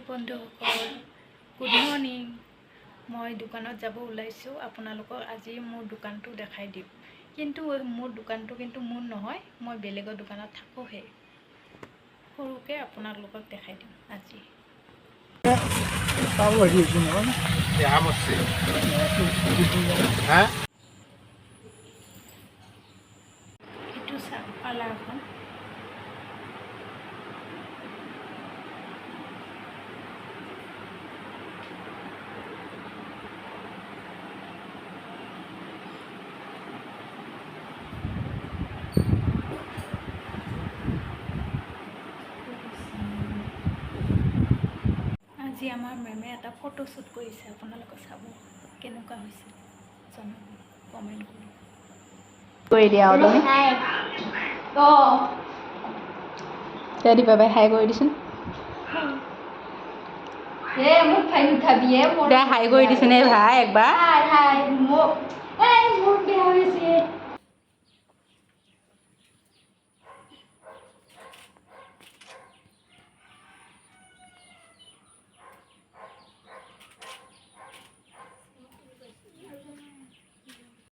বন্ধুসকল good morning. মই দোকানত যাব ওলাইছোঁ। আপোনালোকক আজি মোৰ দোকানটো দেখাই দিম, কিন্তু মোৰ দোকানটো কিন্তু মোৰ নহয়, মই বেলেগৰ দোকানত থাকোঁহে। সৰুকৈ আপোনালোকক দেখাই দিম আজি। এইটো চাওক পাৰ্লাৰখন। আজি আমাৰ মেমে এটা ফটোশ্বুট কৰিছে, আপোনালোকে চাব কেনেকুৱা হৈছে জনাব, কমেণ্ট কৰি দিয়া। তুমি বাবাই হাই কৰি দিছোন, হাই কৰি দিছোন ভাই একবাৰ।